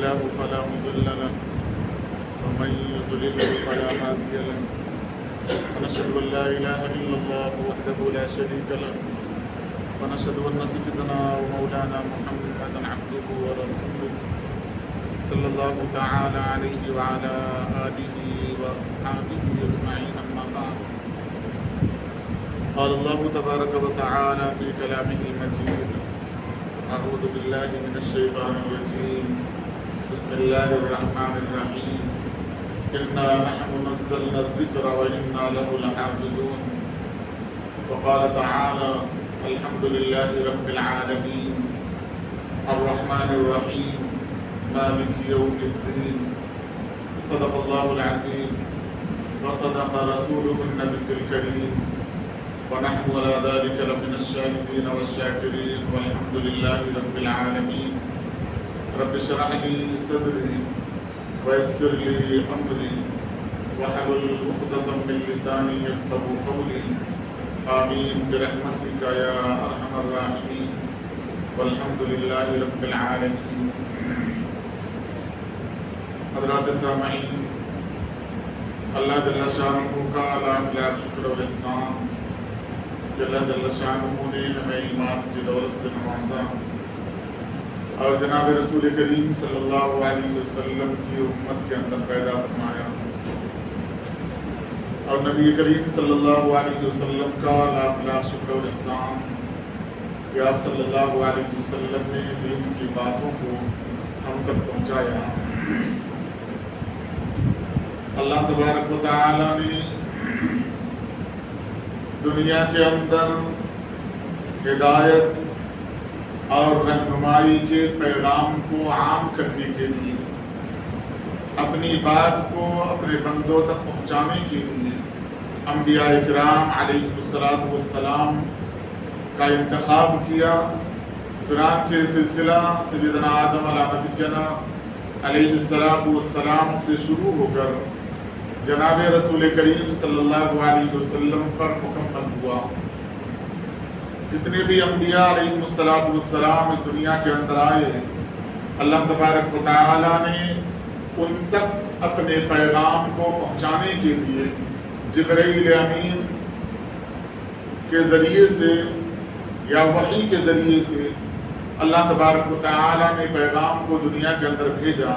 له فلا مضل له ومن يضلل فلا هادي له ونشهد أن لا إله إلا الله وحده لا شريك له ونشهد أن سيدنا ومولانا محمدا عبده ورسوله صلى الله تعالى عليه وعلى آله وأصحابه أجمعين أما بعد قال الله تبارك وتعالى في كلامه المجيد أعوذ بالله من الشيطان الرجيم بسم الله الرحمن الرحيم إنا نحن نزلنا الذكر وإنا له لحافظون وقال تعالى الحمد لله رب العالمين الرحمن الرحيم مالك يوم الدين صدق الله العظيم وصدق رسوله النبي الكريم ونحن على ذلك لمن الشاهدين والشاكرين والحمد لله رب العالمين رب اشرح لي صدري ويسر لي أمري واحلل عقدة من لساني يفقهوا قولي آمين برحمتك يا أرحم الراحمين والحمد لله رب العالمين. حضرات سامعین، اللہ جل شانہ کا لاکھ لاکھ شکر و احسان کہ اللہ جل شانہ نے ہمیں ایمان کی دولت سے نوازا اور جناب رسول کریم صلی اللہ علیہ وسلم کی امت کے اندر پیدا فرمایا اور نبی کریم صلی اللہ علیہ وسلم کا لاکھ لاکھ شکر و احسان کہ آپ صلی اللہ علیہ وسلم نے دین کی باتوں کو ہم تک پہنچایا. اللہ تبارک و تعالی نے دنیا کے اندر ہدایت اور رہنمائی کے پیغام کو عام کرنے کے لیے اپنی بات کو اپنے بندوں تک پہنچانے کے لیے انبیاء کرام علیہ السلام کا انتخاب کیا. چنانچہ سلسلہ سیدنا آدم علیہ نبینا علیہ السلام سے شروع ہو کر جناب رسول کریم صلی اللہ علیہ وسلم پر مکمل ہوا. جتنے بھی انبیاء علیہ السلام اس دنیا کے اندر آئے، اللہ تبارک و تعالی نے ان تک اپنے پیغام کو پہنچانے کے لیے جبرائیل امین کے ذریعے سے یا وحی کے ذریعے سے اللہ تبارک و تعالی نے پیغام کو دنیا کے اندر بھیجا.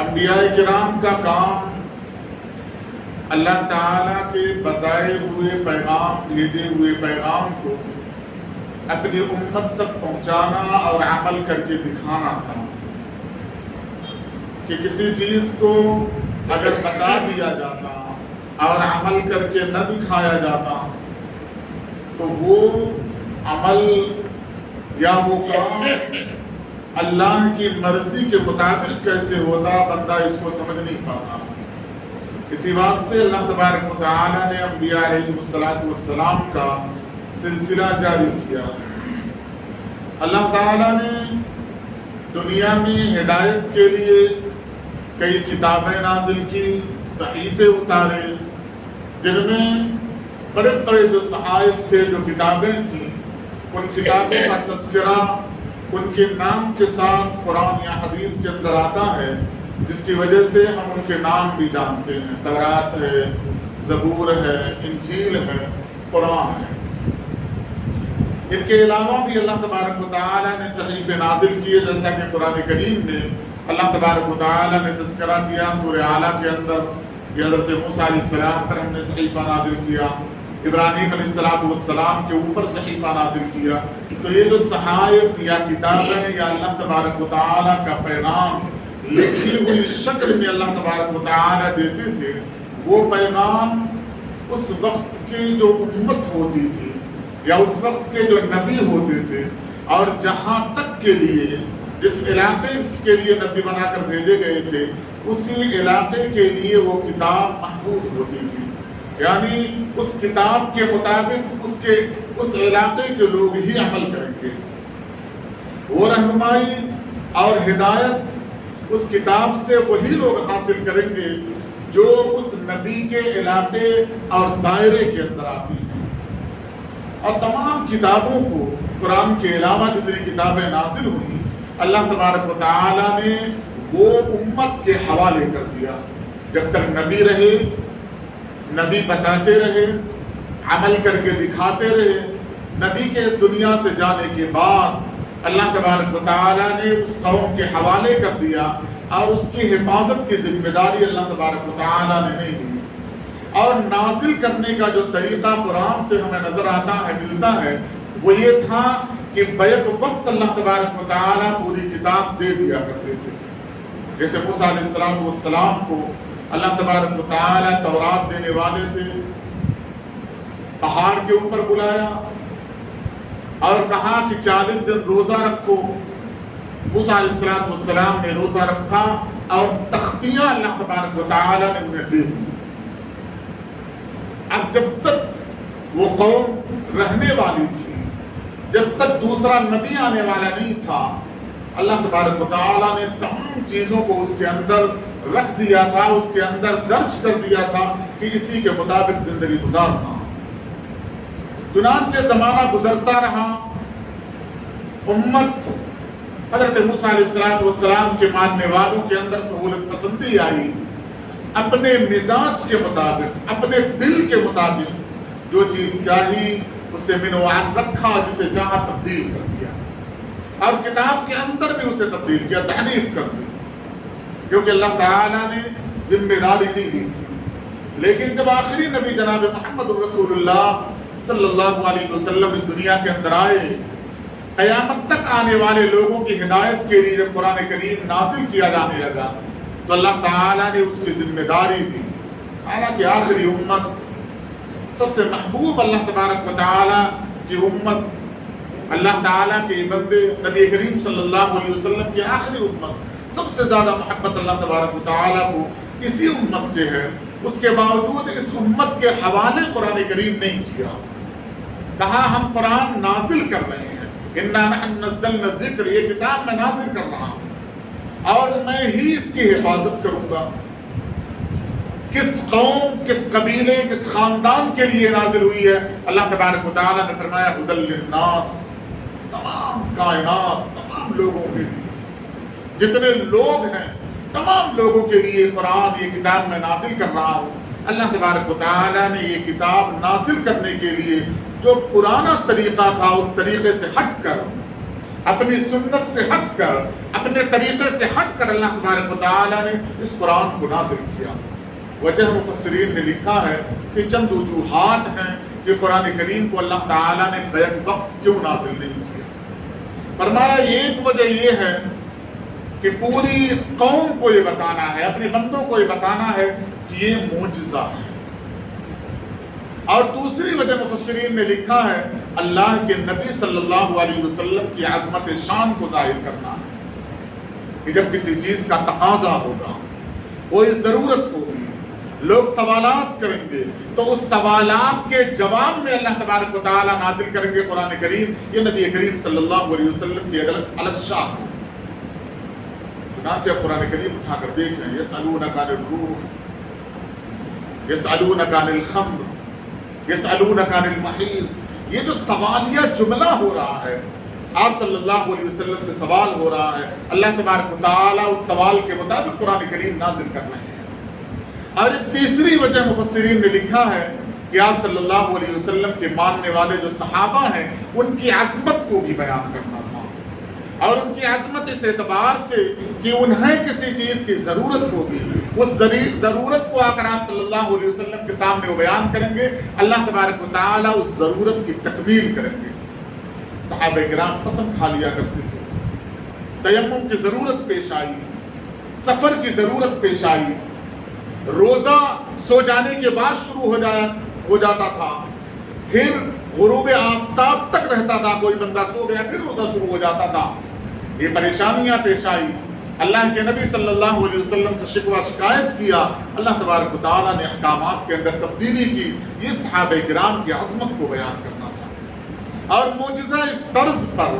انبیاء کرام کا کام اللہ تعالیٰ کے بتائے ہوئے پیغام، بھیجے ہوئے پیغام کو اپنی امت تک پہنچانا اور عمل کر کے دکھانا تھا کہ کسی چیز کو اگر بتا دیا جاتا اور عمل کر کے نہ دکھایا جاتا تو وہ عمل یا وہ کام اللہ کی مرضی کے مطابق کیسے ہوتا، بندہ اس کو سمجھ نہیں پاتا. اسی واسطے اللہ تبارک و تعالی نے انبیاء علیہ السلام کا سلسلہ جاری کیا. اللہ تعالی نے دنیا میں ہدایت کے لیے کئی کتابیں نازل کی، صحیفے اتارے، جن میں بڑے بڑے جو صحائف تھے، جو کتابیں تھیں، ان کتابوں کا تذکرہ ان کے نام کے ساتھ قرآن یا حدیث کے اندر آتا ہے، جس کی وجہ سے ہم ان کے نام بھی جانتے ہیں. تورات ہے، زبور ہے، انجیل ہے، قرآن ہے. ان کے علاوہ بھی اللہ تبارک و تعالی نے صحیفے نازل کیے، جیسا کہ قرآن کریم میں اللہ تبارک و تعالی نے تذکرہ کیا سورہ اعلیٰ کے اندر کہ حضرت موسیٰ علیہ السلام پر ہم نے صحیفہ نازل کیا، ابراہیم علیہ السلام کے اوپر صحیفہ نازل کیا. تو یہ جو صحائف یا کتابیں یا اللہ تبارک و تعالی کا پیغام لکھی ہوئی شکل میں اللہ تبارک و تعالی دیتے تھے، وہ پیغام اس وقت کی جو امت ہوتی تھی یا اس وقت کے جو نبی ہوتے تھے اور جہاں تک کے لیے جس علاقے کے لیے نبی بنا کر بھیجے گئے تھے، اسی علاقے کے لیے وہ کتاب محدود ہوتی تھی. یعنی اس کتاب کے مطابق اس علاقے کے لوگ ہی عمل کریں گے. وہ رہنمائی اور ہدایت اس کتاب سے وہی لوگ حاصل کریں گے جو اس نبی کے علاقے اور دائرے کے اندر آتی ہیں. اور تمام کتابوں کو قرآن کے علاوہ جتنی کتابیں نازل ہوئی اللہ تبارک و تعالیٰ نے وہ امت کے حوالے کر دیا. جب تک نبی رہے، نبی بتاتے رہے، عمل کر کے دکھاتے رہے. نبی کے اس دنیا سے جانے کے بعد اللہ تبارک و تعالیٰ نے اس قوم کے حوالے کر دیا اور اس کی حفاظت کی ذمہ داری اللہ تبارک و تعالیٰ نے نہیں دی. اور نازل کرنے کا جو طریقہ قرآن سے ہمیں نظر آتا ہے، ملتا ہے، وہ یہ تھا کہ بیک وقت اللہ تبارک و تعالیٰ پوری کتاب دے دیا کرتے تھے. جیسے موسیٰ علیہ السلام کو اللہ تبارک و تعالیٰ تورات دینے والے تھے، پہاڑ کے اوپر بلایا اور کہا کہ 40 دن روزہ رکھو. موسیٰ علیہ السلام نے روزہ رکھا اور تختیاں اللہ تبارک و تعالیٰ نے انہیں دے دی. اب جب تک وہ قوم رہنے والی تھی، جب تک دوسرا نبی آنے والا نہیں تھا، اللہ تبارک و تعالیٰ نے تمام چیزوں کو اس کے اندر رکھ دیا تھا، اس کے اندر درج کر دیا تھا کہ اسی کے مطابق زندگی گزارنا. چنانچہ زمانہ گزرتا رہا، امت حضرت موسیٰ علیہ السلام کے ماننے والوں کے اندر سہولت پسندی آئی. اپنے مزاج کے مطابق، اپنے دل کے مطابق جو چیز چاہی اسے منوعات رکھا، جسے چاہا تبدیل کر دیا اور کتاب کے اندر بھی اسے تبدیل کیا، تحریف کر دی، کیونکہ اللہ تعالیٰ نے ذمہ داری نہیں دی تھی. لیکن جب آخری نبی جناب محمد الرسول اللہ صلی اللہ علیہ وسلم اس دنیا کے اندر آئے، قیامت تک آنے والے لوگوں کی ہدایت کے لیے جب قرآن کریم نازل کیا جانے لگا تو اللہ تعالیٰ نے اس کی ذمہ داری دی. حالانکہ آخری امت، سب سے محبوب اللہ تبارک و تعالیٰ کی امت، اللہ تعالیٰ کے بندے نبی کریم صلی اللہ علیہ وسلم کی آخری امت، سب سے زیادہ محبت اللہ تبارک و تعالیٰ کو اسی امت سے ہے. اس کے باوجود اس امت کے حوالے قرآن کریم نہیں کیا. کہا ہم قرآن نازل کر رہے ہیں، اِنَّا نَحْنُ نَزَّلْنَا الذِّکْرَ، یہ کتاب میں نازل کر رہا ہوں اور میں ہی اس کی حفاظت کروں گا. کس قوم، کس قبیلے، کس خاندان کے لیے نازل ہوئی ہے؟ اللہ تبارک و تعالیٰ نے فرمایا ھدی للناس، تمام کائنات، تمام لوگوں کے لیے، جتنے لوگ ہیں تمام لوگوں کے لیے قرآن، یہ کتاب میں نازل کر رہا ہوں. اللہ تبارک و تعالیٰ نے یہ کتاب نازل کرنے کے لیے جو پرانا طریقہ تھا اس طریقے سے ہٹ کر، اپنی سنت سے ہٹ کر، اپنے طریقے سے ہٹ کر اللہ تبارک و تعالیٰ نے اس قرآن کو نازل کیا. وجہ مفسرین نے لکھا ہے کہ چند وجوہات ہیں کہ قرآن کریم کو اللہ تعالیٰ نے بیک وقت کیوں نازل نہیں کیا. فرمایا ایک وجہ یہ ہے کہ پوری قوم کو یہ بتانا ہے، اپنے بندوں کو یہ بتانا ہے کہ یہ معجزہ ہے. اور دوسری وجہ مفسرین نے لکھا ہے اللہ کے نبی صلی اللہ علیہ وسلم کی عظمت شان کو ظاہر کرنا ہے کہ جب کسی چیز کا تقاضا ہوگا، کوئی ضرورت ہوگی، لوگ سوالات کریں گے تو اس سوالات کے جواب میں اللہ تبارک و تعالیٰ نازل کریں گے قرآن کریم. یہ نبی کریم صلی اللہ علیہ وسلم کی الگ شان ہے. چنانچہ قرآن کریم اٹھا کر دیکھ رہے ہیں یسألونک عن الروح، یسألونک عن الخمر، یسألونک عن المحیض. یہ جو سوالیہ جملہ ہو رہا ہے، آپ صلی اللہ علیہ وسلم سے سوال ہو رہا ہے، اللہ تبارک و تعالیٰ اس سوال کے مطابق قرآن کریم نازل کر رہے ہیں. اور ایک تیسری وجہ مفسرین نے لکھا ہے کہ آپ صلی اللہ علیہ وسلم کے ماننے والے جو صحابہ ہیں ان کی عظمت کو بھی بیان کرنا تھا. اور ان کی عظمت اس اعتبار سے کہ انہیں کسی چیز کی ضرورت ہوگی، اس ضرورت کو آ کر آپ صلی اللہ علیہ وسلم کے سامنے وہ بیان کریں گے، اللہ تبارک و تعالیٰ اس ضرورت کی تکمیل کریں گے. صحابہ کرام قسم کھا لیا کرتے تھے. تیمم کی ضرورت پیش آئی، سفر کی ضرورت پیش آئی، روزہ سو جانے کے بعد شروع ہو جاتا تھا، پھر غروب آفتاب تک رہتا تھا، کوئی بندہ سو گیا پھر روزہ شروع ہو جاتا تھا. یہ پریشانیاں پیش آئی. اللہ کے نبی صلی اللہ علیہ وسلم سے شکوہ شکایت کیا، اللہ تبارک و تعالیٰ نے احکامات کے اندر تبدیلی کی. یہ صحابہ کرام کی عظمت کو بیان کرنا تھا. اور معجزہ اس طرز پر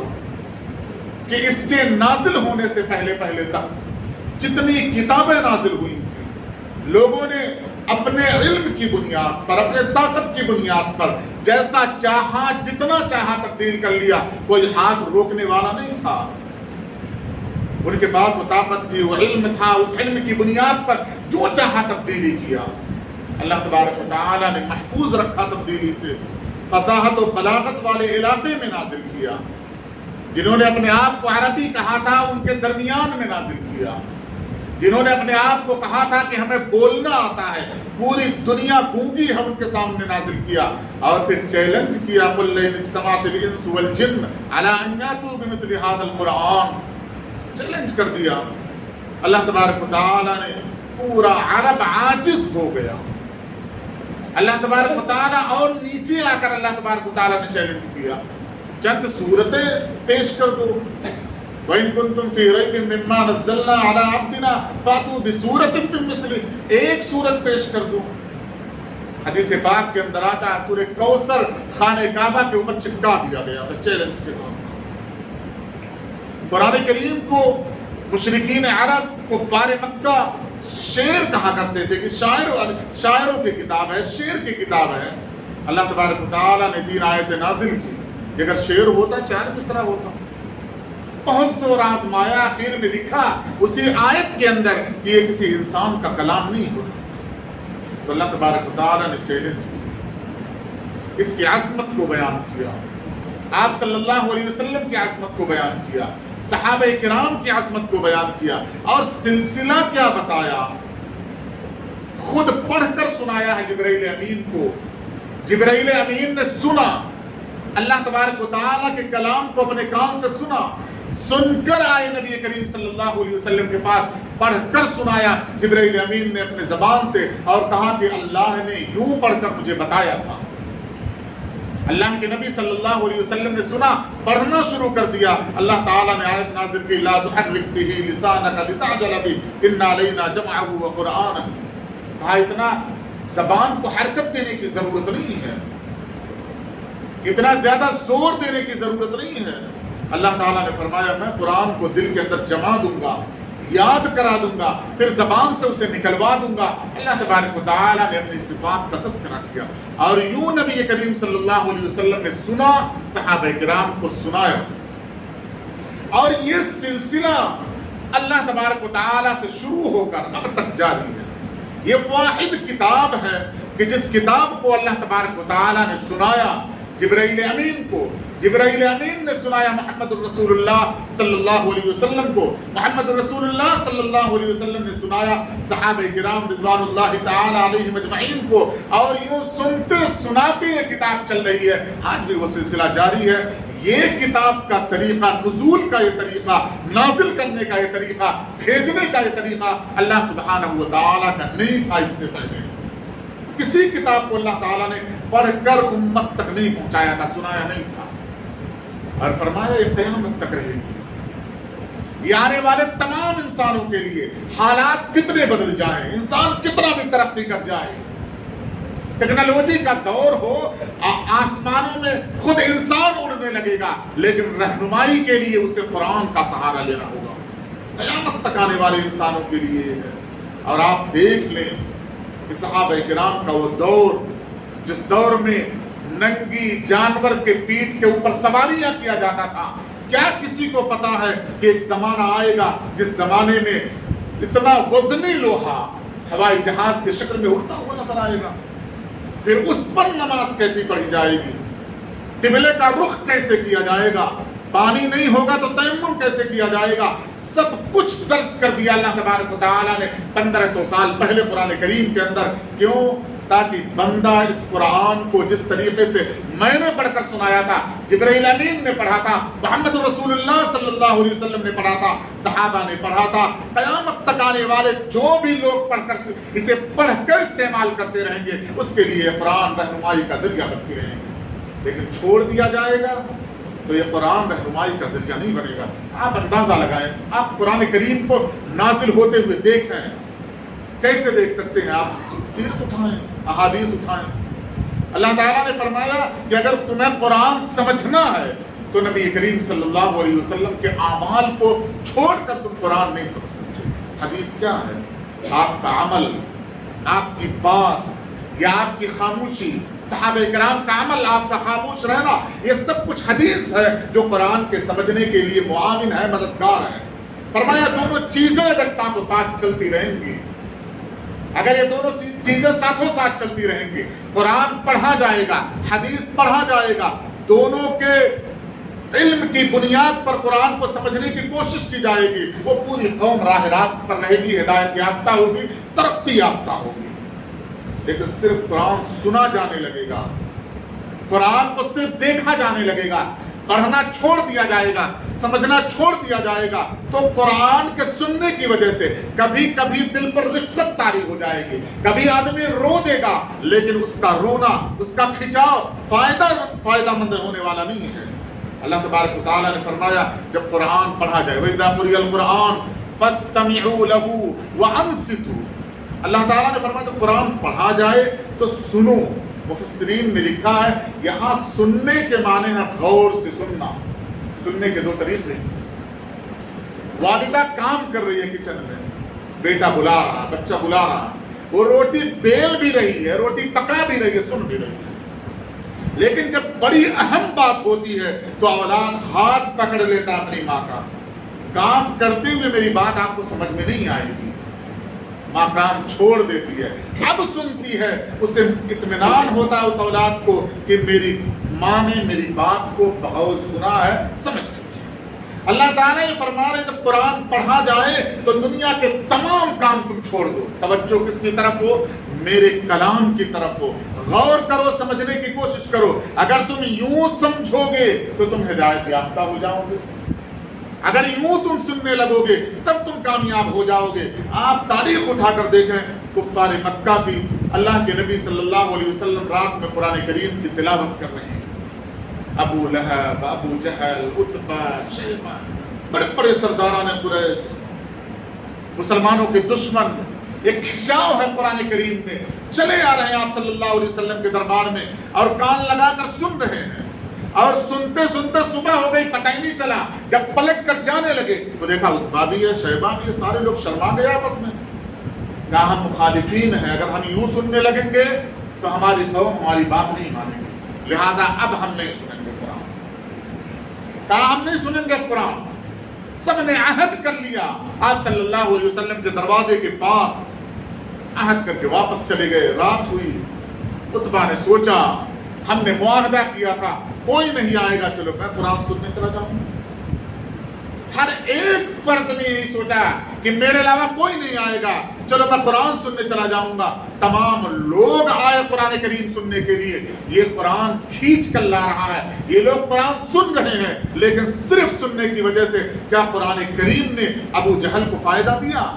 کہ اس کے نازل ہونے سے پہلے تک جتنی کتابیں نازل ہوئی تھیں، لوگوں نے اپنے علم کی بنیاد پر، اپنے طاقت کی بنیاد پر جیسا چاہا، جتنا چاہا تبدیل کر لیا. کوئی ہاتھ روکنے والا نہیں تھا. ان کے پاس وہ طاقت تھی، وہ علم تھا، اس علم کی بنیاد پر جو چاہا تبدیلی کیا۔ اللہ تبارک و تعالیٰ نے محفوظ رکھا تبدیلی سے، فصاحت و بلاغت والے علاقے میں نازل کیا۔ جنہوں نے اپنے آپ کو عربی کہا تھا ان کے درمیان میں نازل کیا۔ جنہوں نے اپنے آپ کو کہا تھا کہ ہمیں بولنا آتا ہے، پوری دنیا گونگی ہے، ان کے سامنے نازل کیا، اور پھر چیلنج کیا، قُلْ لَئِنِ اجْتَمَعَتِ الْإِنسُ وَالْجِنُّ عَلَىٰ أَن يَأْتُوا بِمِثْلِ هَٰذَا الْقُرْآنِ، چیلنج کر دیا۔ اللہ تبارک و تعالیٰ نے پورا عرب عاجز ہو گیا۔ اللہ تبارک و تعالیٰ اور نیچے آ کر اللہ تبارک و تعالیٰ نے چیلنج کیا، چند صورتیں پیش کر دو۔ وَإِن كُنتُمْ فِي رَيْبٍ مِّمَّا نَزَّلْنَا عَلَىٰ عَبْدِنَا فَأْتُوا بِسُورَةٍ مِّن مِّثْلِهِ، ایک سورت پیش کر دو۔ حدیث پاک کے اندر آتا ہے سورہ کوثر خانہ کعبہ کے اوپر چپکا دیا گیا تھا چیلنج کے طور پر۔ قرآن کریم کو مشرکین عرب کفار مکہ شعر کہا کرتے تھے کہ شاعروں کی کتاب ہے، شعر کی کتاب ہے۔ اللہ تبارک و تعالیٰ نے 3 آیتیں نازل کی کہ اگر شعر ہوتا 4 مصرع ہوتا، بہت زور آزمایا، آخر میں لکھا اسی آیت کے اندر کہ یہ کسی انسان کا کلام نہیں ہو سکتا۔ تو اللہ تبارک و تعالیٰ نے چیلنج کیا، اس کی عظمت کو بیان کیا، آپ صلی اللہ علیہ وسلم کی عظمت کو بیان کیا، صحابہ کرام کی عظمت کو بیان کیا، اور سلسلہ کیا بتایا، خود پڑھ کر سنایا ہے جبرائیل امین کو۔ جبرائیل امین نے سنا، اللہ تبارک و تعالیٰ کے کلام کو اپنے کان سے سنا، سن کر آئے نبی کریم صلی اللہ علیہ وسلم کے پاس، پڑھ کر سنایا جبرائیل امین نے اپنے زبان سے، اور کہا کہ اللہ نے یوں پڑھ کر مجھے بتایا تھا۔ اللہ کے نبی صلی اللہ علیہ وسلم نے سنا، پڑھنا شروع کر دیا، اللہ تعالیٰ نے آیت نازل کی، لا تحرک بہ لسانک لتعجل بہ ان علینا جمعہ وقرآنہ۔ بھائی اتنا زبان کو حرکت دینے کی ضرورت نہیں ہے، اتنا زیادہ زور دینے کی ضرورت نہیں ہے۔ اللہ تعالیٰ نے فرمایا میں قرآن کو دل کے اندر جما دوں گا، یاد کرا دوں گا، پھر زبان سے اسے نکلوا دوں گا۔ اللہ تبارک و تعالیٰ نے اپنی صفات کا تذکرہ کیا، اور یوں نبی کریم صلی اللہ علیہ وسلم نے سنا، صحابہ کرام کو سنایا، اور یہ سلسلہ اللہ تبارک و تعالیٰ سے شروع ہو کر اب تک جاری ہے۔ یہ واحد کتاب ہے کہ جس کتاب کو اللہ تبارک و تعالیٰ نے سنایا جبرائیل امین کو، جبرائیل امین نے سنایا محمد الرسول اللہ صلی اللہ علیہ وسلم کو، محمد الرسول اللہ صلی اللہ علیہ وسلم نے سنایا صحابہ کرام رضوان اللہ تعالی علیہم اجمعین کو، اور یوں سنتے سناتے یہ کتاب چل رہی ہے، آج بھی وہ سلسلہ جاری ہے۔ یہ کتاب کا طریقہ، نزول کا یہ طریقہ، نازل کرنے کا یہ طریقہ، بھیجنے کا یہ طریقہ اللہ سبحانہ و تعالیٰ کا نہیں تھا۔ اس سے پہلے کسی کتاب کو اللہ تعالیٰ نے پڑھ کر امت تک نہیں پہنچایا تھا، سنایا نہیں تھا، اور فرمایا یہ قیامت تک رہے گی۔ یہ آنے والے تمام انسانوں کے لیے حالات کتنے بدل جائیں، انسان کتنا بھی ترقی کر جائے، ٹیکنالوجی کا دور ہو، آسمانوں میں خود انسان اڑنے لگے گا، لیکن رہنمائی کے لیے اسے قرآن کا سہارا لینا ہوگا۔ قیامت تک آنے والے انسانوں کے لیے یہ ہے۔ اور آپ دیکھ لیں کہ صحابہ کرام کا وہ دور، جس دور میں ننگی جانور کے پیٹھ کے اوپر سواریاں کیا جاتا تھا، کیا کسی کو پتا ہے کہ ایک زمانہ آئے گا جس زمانے میں اتنا وزنی لوہا ہوائی جہاز کے شکل میں اڑتا ہوا نظر آئے گا؟ پھر اس پر نماز کیسی پڑھی جائے گی، قبلے کا رخ کیسے کیا جائے گا، پانی نہیں ہوگا تو تیمم کیسے کیا جائے گا، سب کچھ درج کر دیا اللہ تبارک و تعالیٰ نے 1500 سال پہلے قرآن کریم کے اندر۔ کیوں؟ تاکہ بندہ اس قرآن کو جس طریقے سے میں نے پڑھ کر سنایا تھا، جبرائیل امین نے پڑھا تھا، محمد رسول اللہ صلی اللہ علیہ وسلم نے پڑھا تھا، صحابہ نے پڑھا تھا، قیامت تک آنے والے جو بھی لوگ پڑھ کر اسے پڑھ کر استعمال کرتے رہیں گے، اس کے لیے قرآن رہنمائی کا ذریعہ بنتی رہیں گے۔ لیکن چھوڑ دیا جائے گا تو یہ قرآن رہنمائی کا ذریعہ نہیں بنے گا۔ آپ اندازہ لگائیں، آپ قرآن کریم کو نازل ہوتے ہوئے دیکھیں، کیسے دیکھ سکتے ہیں؟ آپ سیرت اٹھائیں، احادیث اٹھائیں۔ اللہ تعالیٰ نے فرمایا کہ اگر تمہیں قرآن سمجھنا ہے تو نبی کریم صلی اللہ علیہ وسلم کے اعمال کو چھوڑ کر تم قرآن نہیں سمجھ سکتے۔ حدیث کیا ہے؟ آپ کا عمل، آپ کی بات یا آپ کی خاموشی، صحابہ کرام کا عمل، آپ کا خاموش رہنا، یہ سب کچھ حدیث ہے جو قرآن کے سمجھنے کے لیے معاون ہے، مددگار ہے۔ فرمایا دونوں چیزیں اگر ساتھوں ساتھ چلتی رہیں گی، اگر یہ دونوں چیزیں ساتھوں ساتھ چلتی رہیں گی، قرآن پڑھا جائے گا، حدیث پڑھا جائے گا، دونوں کے علم کی بنیاد پر قرآن کو سمجھنے کی کوشش کی جائے گی، وہ پوری قوم راہ راست پر رہے گی، ہدایت یافتہ ہوگی، ترقی یافتہ ہوگی۔ لیکن صرف قرآن سنا جانے لگے گا، قرآن کو صرف دیکھا جانے لگے گا، پڑھنا چھوڑ دیا جائے گا، سمجھنا چھوڑ دیا جائے گا، تو قرآن کے سننے کی وجہ سے کبھی کبھی دل پر رقت طاری ہو جائے گی، کبھی آدمی رو دے گا، لیکن اس کا رونا، اس کا کھچاؤ فائدہ مند ہونے والا نہیں ہے۔ اللہ تبارک و تعالیٰ نے فرمایا جب قرآن پڑھا جائے وَإِذَا قُرِئَ الْقُرْآنُ فَاسْتَمِعُوا لَهُ وَأَنصِتُوا، اللہ تعالیٰ نے فرمایا جب قرآن پڑھا جائے تو سنو۔ مفسرین نے لکھا ہے یہاں سننے کے معنی ہے غور سے سننا۔ سننے کے دو طریقے ہیں۔ والدہ کام کر رہی ہے کچن میں، بیٹا بلا رہا، بچہ بلا رہا، وہ روٹی بیل بھی رہی ہے، روٹی پکا بھی رہی ہے، سن بھی رہی ہے، لیکن جب بڑی اہم بات ہوتی ہے تو اولاد ہاتھ پکڑ لیتا اپنی ماں کا۔ کام کرتے ہوئے میری بات آپ کو سمجھ میں نہیں آئے گی، ماں کام چھوڑ دیتی ہے، اب سنتی ہے، اسے اطمینان ہوتا ہے اس اولاد کو کہ میری ماں نے میری بات کو بہت سنا ہے، سمجھ گئی ہے۔ اللہ تعالیٰ یہ فرما رہے جب قرآن پڑھا جائے تو دنیا کے تمام کام تم چھوڑ دو، توجہ کس کی طرف ہو؟ میرے کلام کی طرف ہو، غور کرو، سمجھنے کی کوشش کرو۔ اگر تم یوں سمجھو گے تو تم ہدایت یافتہ ہو جاؤ گے، اگر یوں تم سننے لگو گے تب تم کامیاب ہو جاؤ گے۔ آپ تاریخ اٹھا کر دیکھیں کفار مکہ کی، اللہ کے نبی صلی اللہ علیہ وسلم رات میں قرآن کریم کی تلاوت کر رہے ہیں، ابو لہب، ابو جہل، عتبہ، شیبہ، بڑے بڑے سرداران قریش، مسلمانوں کے دشمن، ایک کھچاؤ ہے قرآن کریم میں، چلے آ رہے ہیں آپ صلی اللہ علیہ وسلم کے دربار میں اور کان لگا کر سن رہے ہیں، اور سنتے سنتے صبح ہو گئی، پتہ ہی نہیں چلا۔ جب پلٹ کر جانے لگے تو دیکھا عتبہ بھی ہے، شیبہ بھی ہے، سارے لوگ شرما گئے آپس میں۔ کہا ہم مخالفین ہیں، اگر ہم یوں سننے لگیں گے تو ہماری قوم ہماری بات نہیں مانیں گے، لہذا اب ہم نہیں سنیں گے قرآن۔ کہا ہم نہیں سنیں گے قرآن۔ سب نے عہد کر لیا، آپ صلی اللہ علیہ وسلم کے دروازے کے پاس عہد کر کے واپس چلے گئے۔ رات ہوئی، عتبہ نے سوچا ہم نے معاہدہ کیا تھا کوئی نہیں آئے گا، چلو میں قرآن سننے چلا جاؤں۔ ہر ایک فرد نے یہی سوچا کہ میرے علاوہ کوئی نہیں آئے گا، چلو میں قرآن سننے چلا جاؤں گا۔ تمام لوگ آئے قرآن کریم سننے کے لیے، یہ قرآن کھینچ کر لا رہا ہے، یہ لوگ قرآن سن رہے ہیں، لیکن صرف سننے کی وجہ سے کیا قرآن کریم نے ابو جہل کو فائدہ دیا؟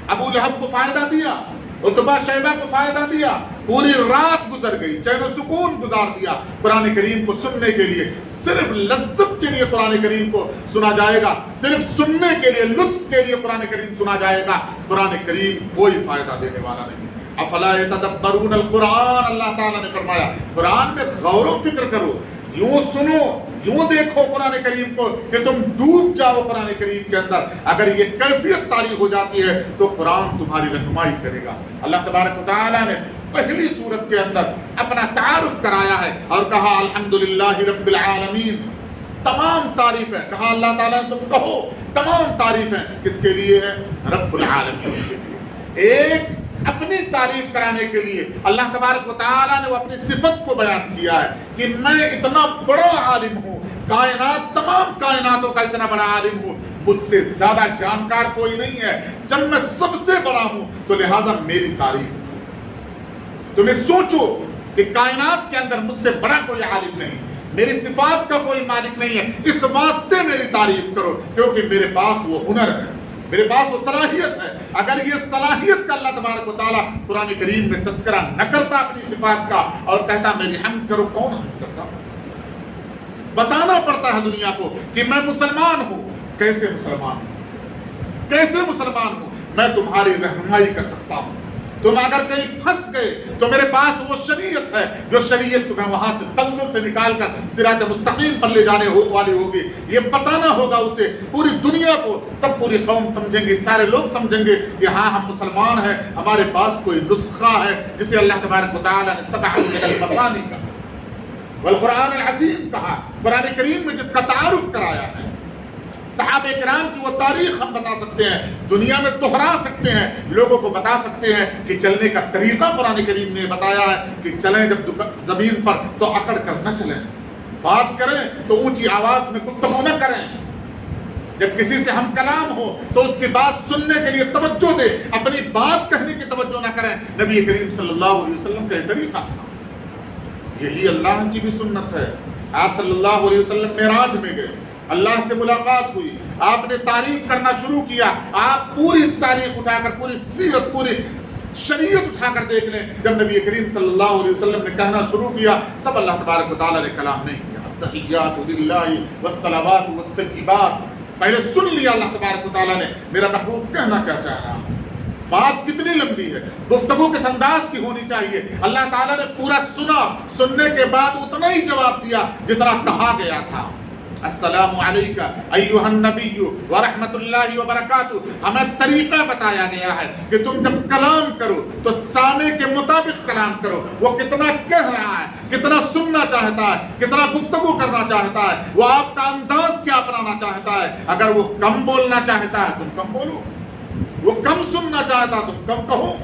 ابو لہب کو فائدہ دیا؟ عتبہ شیبہ کو فائدہ دیا؟ پوری رات گزر گئی، چین و سکون گزار دیا قرآن کریم کو سننے کے لیے۔ صرف لذت کے لیے قرآن کریم کو سنا جائے گا، صرف سننے کے لیے، لطف کے لیے قرآن کریم سنا جائے گا، قرآن کریم کوئی فائدہ دینے والا نہیں۔ افلا یتدبرون القرآن، اللہ تعالیٰ نے فرمایا قرآن میں غور و فکر کرو، یوں سنو، یوں دیکھو قرآن کریم کو کہ تم ڈوب جاؤ قرآن کریم کے اندر۔ اگر یہ کیفیت طاری ہو جاتی ہے تو قرآن تمہاری رہنمائی کرے گا۔ اللہ تبارک و تعالیٰ نے پہلی سورت کے اندر اپنا تعارف کرایا ہے اور کہا الحمدللہ رب العالمین، تمام تعریف ہے، کہا اللہ تعالیٰ نے تم کہو تمام تعریفیں کس کے لیے ہے؟ رب العالمین کے لیے۔ ایک اپنی تعریف کرانے کے لیے اللہ تبارک و تعالیٰ نے وہ اپنی صفت کو بیان کیا ہے کہ میں اتنا بڑا عالم ہوں، کائنات، تمام کائناتوں کا اتنا بڑا عالم ہوں، مجھ سے زیادہ جانکار کوئی نہیں ہے، جب میں سب سے بڑا ہوں تو لہٰذا میری تعریف۔ تمہیں سوچو کہ کائنات کے اندر مجھ سے بڑا کوئی عالم نہیں، میری صفات کا کوئی مالک نہیں ہے، اس واسطے میری تعریف کرو کیونکہ میرے پاس وہ ہنر ہے، میرے پاس وہ صلاحیت ہے۔ اگر یہ صلاحیت کا اللہ تبارک و تعالیٰ قرآن کریم میں تذکرہ نہ کرتا اپنی صفات کا اور کہتا میری حمد کرو، کون حمد کرتا؟ بتانا پڑتا ہے دنیا کو کہ میں مسلمان ہوں۔ کیسے مسلمان ہوں؟ کیسے مسلمان ہوں؟ میں تمہاری رہنمائی کر سکتا ہوں۔ تم اگر کہیں پھنس گئے تو میرے پاس وہ شریعت ہے جو شریعت تمہیں وہاں سے دلدل سے نکال کر صراط مستقیم پر لے جانے والی ہوگی۔ یہ بتانا ہوگا اسے پوری دنیا کو، تب پوری قوم سمجھیں گے، سارے لوگ سمجھیں گے کہ ہاں ہم مسلمان ہیں، ہمارے پاس کوئی نسخہ ہے جسے اللہ تبارک و تعالیٰ نے سبع من المثانی کہا، والقرآن العظیم کہا، قرآن کریم میں جس کا تعارف کرایا ہے۔ صحابہ کرام کی وہ تاریخ ہم بتا سکتے ہیں، دنیا میں دہرا سکتے ہیں، لوگوں کو بتا سکتے ہیں کہ چلنے کا طریقہ قرآن کریم نے بتایا ہے کہ چلیں جب زمین پر تو اکڑ کر نہ چلیں، بات کریں تو اونچی آواز میں گفتگو نہ کریں، جب کسی سے ہم کلام ہو تو اس کی بات سننے کے لیے توجہ دے، اپنی بات کہنے کی توجہ نہ کریں۔ نبی کریم صلی اللہ علیہ وسلم کا یہ طریقہ تھا، یہی اللہ کی بھی سنت ہے۔ آپ صلی اللہ علیہ وسلم معراج میں گئے، اللہ سے ملاقات ہوئی، آپ نے تعریف کرنا شروع کیا، آپ پوری تاریخ اٹھا کر، پوری سیرت، پوری شریعت اٹھا کر دیکھ لیں، جب نبی کریم صلی اللہ علیہ وسلم نے کہنا شروع کیا تب اللہ تبارک و تعالیٰ نے کلام نہیں کیا۔ التحیات للہ والصلوات والطیبات، پہلے سن لیا اللہ تبارک و تعالیٰ نے میرا محبوب کہنا کیا چاہ رہا ہے، بات کتنی لمبی ہے، گفتگو کس انداز کی ہونی چاہیے۔ اللہ تعالیٰ نے پورا سنا، سننے کے بعد اتنا ہی جواب دیا جتنا کہا گیا تھا۔ السلام علیکہ ایھا النبی ورحمۃ اللہ وبرکاتہ، ہمیں طریقہ بتایا گیا ہے کہ تم جب کلام کرو تو سامع کے مطابق کلام کرو، وہ کتنا کہہ رہا ہے، کتنا سننا چاہتا ہے، کتنا گفتگو کرنا چاہتا ہے، وہ آپ کا انداز کیا اپنانا چاہتا ہے۔ اگر وہ کم بولنا چاہتا ہے تم کم بولو، وہ کم سننا چاہتا تم کم کہو،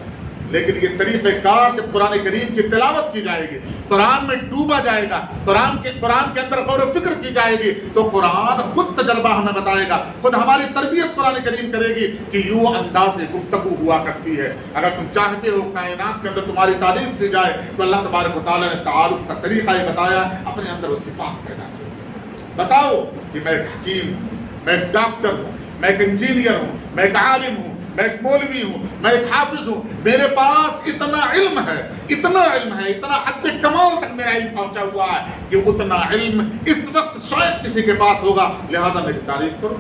لیکن یہ طریقہ کار جب قرآن کریم کی تلاوت کی جائے گی، قرآن میں ڈوبا جائے گا، قرآن کے اندر غور و فکر کی جائے گی تو قرآن خود تجربہ ہمیں بتائے گا، خود ہماری تربیت قرآن کریم کرے گی کہ یوں انداز گفتگو ہوا کرتی ہے۔ اگر تم چاہتے ہو کائنات کے اندر تمہاری تعریف کی جائے تو اللہ تبارک و تعالیٰ نے تعارف کا طریقہ یہ بتایا، اپنے اندر وہ صفات پیدا کرو، بتاؤ کہ میں ایک حکیم ہوں، میں ایک ڈاکٹر ہوں، میں ایک انجینئر ہوں، میں ایک عالم ہوں، میں ایک مولوی ہوں، میں ایک حافظ ہوں، میرے پاس اتنا علم ہے، اتنا حد کمال تک میرا علم پہنچا ہوا ہے کہ اتنا علم اس وقت شاید کسی کے پاس ہوگا، لہٰذا میری تعریف کرو۔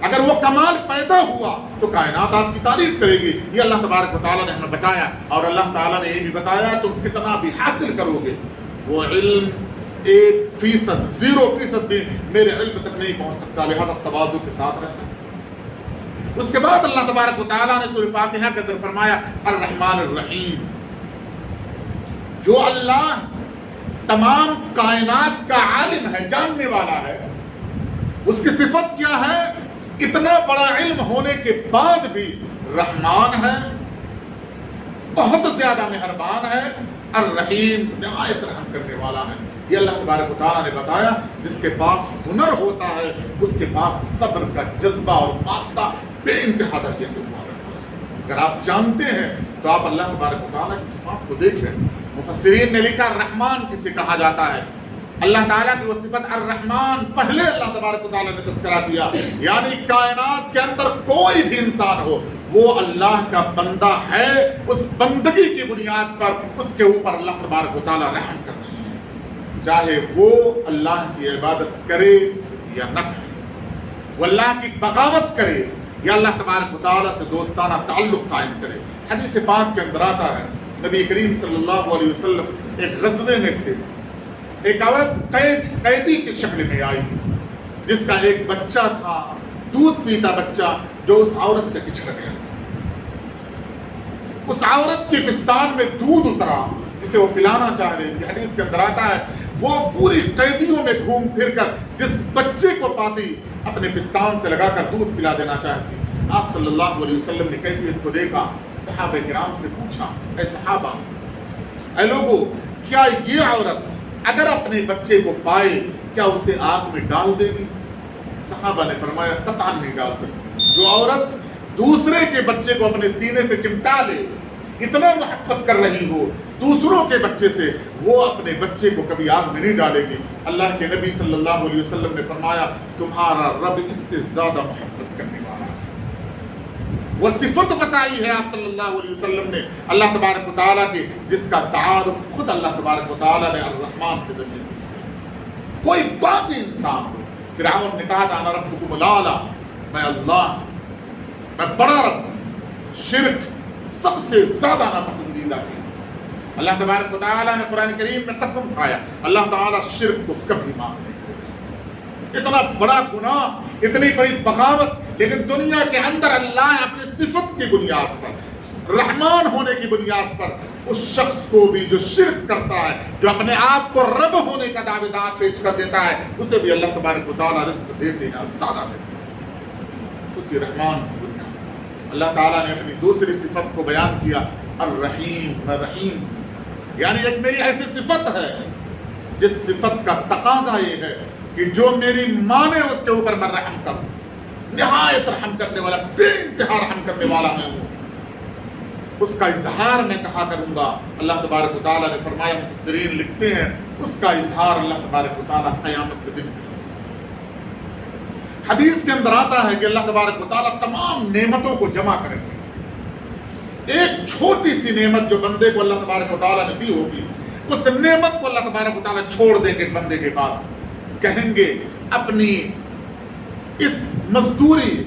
اگر وہ کمال پیدا ہوا تو کائنات آپ کی تعریف کرے گی۔ یہ اللہ تبارک و تعالیٰ نے ہمیں بتایا، اور اللہ تعالیٰ نے یہ بھی بتایا تم کتنا بھی حاصل کرو گے، وہ علم 1% 0% بھی میرے علم تک نہیں پہنچ سکتا، لہذا تواضع کے ساتھ رہنا۔ اس کے بعد اللہ تبارک و تعالیٰ نے سورہ فاتحہ کے اندر فرمایا الرحمن الرحیم، جو اللہ تمام کائنات کا عالم ہے، جاننے والا ہے، اس کی صفت کیا ہے؟ اتنا بڑا علم ہونے کے بعد بھی رحمان ہے، بہت زیادہ مہربان ہے، الرحیم نہایت رحم کرنے والا ہے۔ یہ اللہ تبارک و تعالیٰ نے بتایا، جس کے پاس ہنر ہوتا ہے اس کے پاس صبر کا جذبہ اور مادہ بے انتہا درجے میں ہوا رہتا ہے۔ اگر آپ جانتے ہیں تو آپ اللہ تبارک و تعالیٰ کی صفات کو دیکھیں۔ مفسرین نے لکھا الرحمن کسے کہا جاتا ہے، اللہ تعالیٰ کی وہ صفت الرحمن پہلے اللہ تبارک و تعالیٰ نے تذکرہ دیا، یعنی کائنات کے اندر کوئی بھی انسان ہو وہ اللہ کا بندہ ہے، اس بندگی کی بنیاد پر اس کے اوپر اللہ تبارک و تعالیٰ رحم کر رہے ہیں، چاہے وہ اللہ کی عبادت کرے یا نہ کرے، وہ اللہ کی بغاوت کرے یا اللہ تبارک و تعالیٰ سے دوستانہ تعلق قائم کرے۔ حدیث پاک کے اندر آتا ہے، نبی کریم صلی اللہ علیہ وسلم ایک غزوے میں تھے، ایک عورت قیدی کی شکل میں آئی جس کا ایک بچہ تھا، دودھ پیتا بچہ، جو اس عورت سے بچھڑ گیا۔ اس عورت کے پستان میں دودھ اترا جسے وہ پلانا چاہ رہی تھی۔ حدیث کے اندر آتا ہے وہ پوری قیدیوں میں گھوم پھر کر جس بچے کو پاتی اپنے پستان سے لگا کر دودھ پلا دینا چاہتی۔ آپ صلی اللہ علیہ وسلم نے کیفیت کو دیکھا، صحابہ کرام سے پوچھا، اے صحابہ، اے لوگو، کیا یہ عورت اگر اپنے بچے کو پائے کیا اسے آگ میں ڈال دے گی؟ صحابہ نے فرمایا قطعاً نہیں ڈال سکتی۔ جو عورت دوسرے کے بچے کو اپنے سینے سے چمٹا لے، اتنا محبت کر رہی ہو دوسروں کے بچے سے، وہ اپنے بچے کو کبھی آگ میں نہیں ڈالے گی۔ اللہ کے نبی صلی اللہ علیہ وسلم نے فرمایا تمہارا رب اس سے زیادہ محبت کرنے والا ہے۔ وہ صفت بتائی ہے آپ صلی اللہ علیہ وسلم نے اللہ تبارک و تعالیٰ کی، جس کا تعارف خود اللہ تبارک و تعالیٰ نے الرحمن کے ذریعے سے کیا۔ کوئی باقی انسان ہو، فرعون نے کہا تھا انا ربکم الاعلی، میں اللہ، میں بڑا رب ہوں، شرک سب سے زیادہ ناپسندیدہ چیز۔ اللہ تبارک و تعالیٰ نے قرآن کریم میں قسم کھایا اللہ تعالیٰ شرک کو کبھی معاف نہیں کرے گا۔ اتنا بڑا گناہ، اتنی بڑی بغاوت، لیکن دنیا کے اندر اللہ اپنی صفت کی بنیاد پر، رحمان ہونے کی بنیاد پر اس شخص کو بھی جو شرک کرتا ہے، جو اپنے آپ کو رب ہونے کا دعوے دار پیش کر دیتا ہے، اسے بھی اللہ تبارک و تعالیٰ رزق دیتے ہیں اور زیادہ دیتے ہیں اسی رحمان کی بنیاد۔ اللہ تعالیٰ نے اپنی دوسری صفت کو بیان کیا، الرحیم، رحیم، یعنی ایک میری ایسی صفت ہے جس صفت کا تقاضا یہ ہے کہ جو میری مانے اس کے اوپر میں رحم کروں، نہایت رحم کرنے والا، بے انتہا رحم کرنے والا میں ہوں، اس کا اظہار میں کہا کروں گا۔ اللہ تبارک و تعالیٰ نے فرمایا، مفسرین لکھتے ہیں اس کا اظہار اللہ تبارک و تعالیٰ قیامت کے دن کرے گا۔ حدیث کے اندر آتا ہے کہ اللہ تبارک و تعالیٰ تمام نعمتوں کو جمع کریں گے، ایک چھوٹی سی نعمت جو بندے کو اللہ تبارک و تعالیٰ نے دی ہوگی، اس نعمت کو اللہ تبارک و تعالیٰ چھوڑ دیں گے بندے کے پاس، کہیں گے اپنی اس مزدوری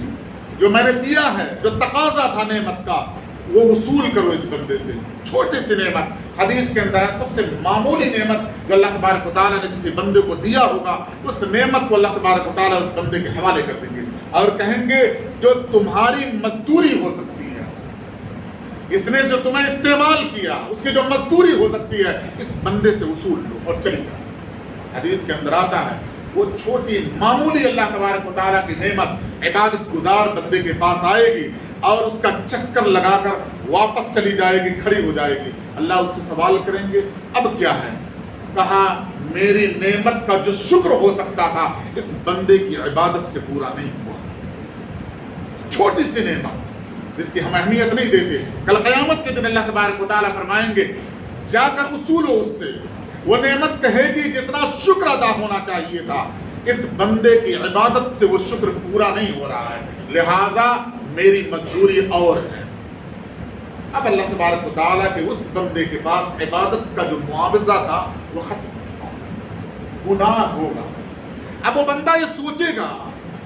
جو میں نے دیا ہے، جو تقاضا تھا نعمت کا، وہ وصول کرو اس بندے سے۔ چھوٹی سی نعمت، حدیث کے اندر سب سے معمولی نعمت جو اللہ تبارک و تعالیٰ نے کسی بندے کو دیا ہوگا، اس نعمت کو اللہ تبارک و تعالیٰ اس بندے کے حوالے کر دیں گے اور کہیں گے جو تمہاری مزدوری ہو سکتی ہے، اس نے جو تمہیں استعمال کیا، اس کی جو مزدوری ہو سکتی ہے، اس بندے سے وصول لو اور چلی جاؤ۔ حدیث کے اندر آتا ہے وہ چھوٹی معمولی اللہ تبارک و تعالیٰ کی نعمت عبادت گزار بندے کے پاس آئے گی اور اس کا چکر لگا کر واپس چلی جائے گی، کھڑی ہو جائے گی۔ اللہ اس سے سوال کریں گے اب کیا ہے؟ کہا میری نعمت کا جو شکر ہو سکتا تھا اس بندے کی عبادت سے پورا نہیں ہوا۔ چھوٹی سی نعمت جس کی ہم اہمیت نہیں دیتے، کل قیامت کے دن اللہ تبارک و تعالیٰ فرمائیں گے جا کر وصولو اس سے، وہ نعمت کہے گی جتنا شکر ادا ہونا چاہیے تھا اس بندے کی عبادت سے وہ شکر پورا نہیں ہو رہا ہے، لہٰذا میری مزدوری اور ہے۔ اب اللہ تبارک و تعالیٰ کے اس بندے کے پاس عبادت کا جو معاوضہ تھا وہ ختم ہو چکا ہے، گناہ ہوگا۔ اب وہ بندہ یہ سوچے گا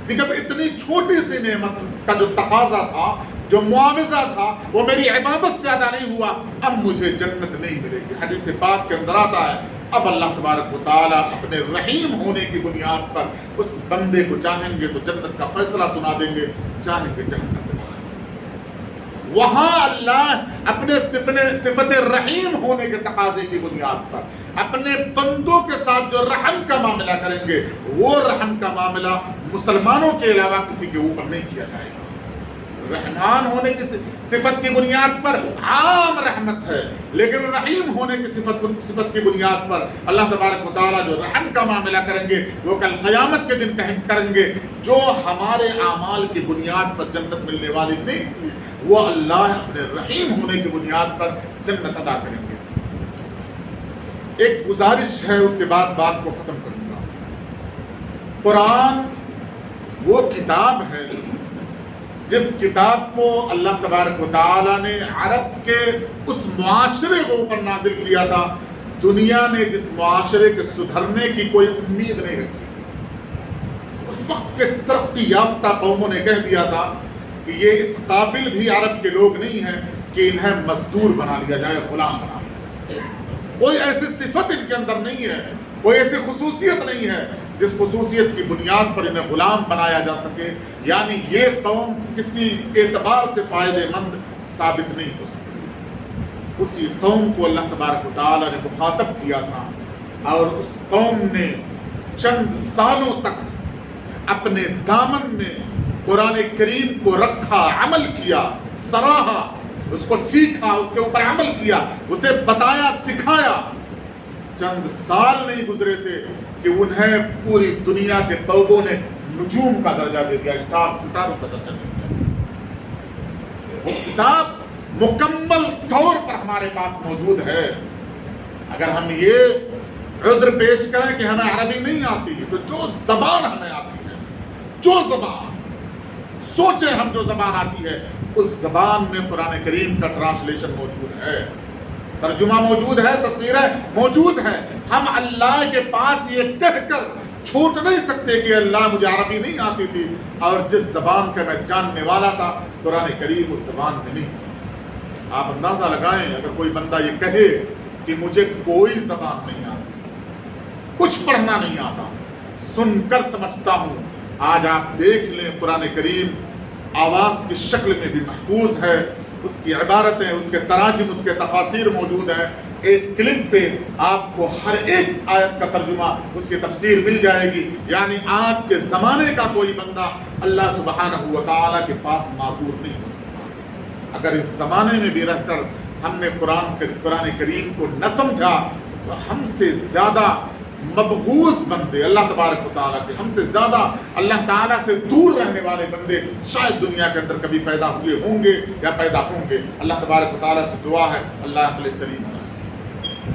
کہ جب اتنی چھوٹی سی نعمت کا جو تقاضا تھا، جو معاوضہ تھا، وہ میری عبادت سے ادا نہیں ہوا، اب مجھے جنت نہیں ملے گی۔ حدیث پاک کے اندر آتا ہے اب اللہ تبارک و تعالیٰ اپنے رحیم ہونے کی بنیاد پر اس بندے کو چاہیں گے تو جنت کا فیصلہ سنا دیں گے، چاہیں گے جہنم میں داخل۔ وہاں اللہ اپنے صفت رحیم ہونے کے تقاضے کی بنیاد پر اپنے بندوں کے ساتھ جو رحم کا معاملہ کریں گے، وہ رحم کا معاملہ مسلمانوں کے علاوہ کسی کے اوپر نہیں کیا جائے گا۔ رحمان ہونے کی صفت کی بنیاد پر عام رحمت ہے، لیکن رحیم ہونے کی صفت کی بنیاد پر اللہ تبارک و تعالیٰ جو رحم کا معاملہ کریں گے وہ کل قیامت کے دن کریں گے۔ جو ہمارے اعمال کی بنیاد پر جنت ملنے والی نہیں تھی، وہ اللہ اپنے رحیم ہونے کی بنیاد پر جنت ادا کریں گے۔ ایک گزارش ہے، اس کے بعد بات کو ختم کروں گا۔ قرآن وہ کتاب ہے جس کتاب کو اللہ تبارک و تعالیٰ نے عرب کے اس معاشرے کے اوپر نازل کیا تھا، دنیا نے جس معاشرے کے سدھرنے کی کوئی امید نہیں رکھی تھی۔ اس وقت کے ترقی یافتہ قوموں نے کہہ دیا تھا کہ یہ اس قابل بھی عرب کے لوگ نہیں ہیں کہ انہیں مزدور بنا لیا جائے، غلام بنا لیا جائے۔ کوئی ایسی صفت ان کے اندر نہیں ہے، کوئی ایسی خصوصیت نہیں ہے جس خصوصیت کی بنیاد پر انہیں غلام بنایا جا سکے، یعنی یہ قوم کسی اعتبار سے فائدہ مند ثابت نہیں ہو سکتی۔ اسی قوم کو اللہ تبارک و تعالیٰ نے مخاطب کیا تھا اور اس قوم نے چند سالوں تک اپنے دامن میں قرآن کریم کو رکھا، عمل کیا، سراہا، اس کو سیکھا، اس کے اوپر عمل کیا، اسے بتایا، سکھایا۔ چند سال نہیں گزرے تھے کہ انہیں پوری دنیا کے توبوں نے نجوم کا درجہ دے دیا، ستاروں کا درجہ دے دیا۔ وہ کتاب مکمل طور پر ہمارے پاس موجود ہے۔ اگر ہم یہ عذر پیش کریں کہ ہمیں عربی نہیں آتی، تو جو زبان ہمیں آتی ہے، جو زبان سوچیں ہم، جو زبان آتی ہے، اس زبان میں قرآن کریم کا ٹرانسلیشن موجود ہے، ترجمہ موجود ہے، تفسیر موجود ہے۔ ہم اللہ کے پاس یہ کہہ کر چھوٹ نہیں سکتے کہ اللہ مجھے عربی نہیں آتی تھی، اور جس زبان کا میں جاننے والا تھا قرآن کریم اس زبان میں نہیں تھا۔ آپ اندازہ لگائیں اگر کوئی بندہ یہ کہے کہ مجھے کوئی زبان نہیں آتی، کچھ پڑھنا نہیں آتا، سن کر سمجھتا ہوں، آج آپ دیکھ لیں قرآن کریم آواز کی شکل میں بھی محفوظ ہے، اس کی عبارتیں، اس کے تراجم، اس کے تفاسیر موجود ہیں. ایک کلک پہ آپ کو ہر ایک آیت کا ترجمہ، اس کی تفسیر مل جائے گی. یعنی آج کے زمانے کا کوئی بندہ اللہ سبحانہ و تعالیٰ کے پاس معذور نہیں ہو سکتا. اگر اس زمانے میں بھی رہ کر ہم نے قرآن کریم کو نہ سمجھا تو ہم سے زیادہ مبغوض بندے اللہ تبارک و تعالیٰ کے، ہم سے زیادہ اللہ تعالیٰ سے دور رہنے والے بندے شاید دنیا کے اندر کبھی پیدا ہوئے ہوں گے یا پیدا ہوں گے. اللہ تبارک و تعالیٰ سے دعا ہے اللہ عقل سلیم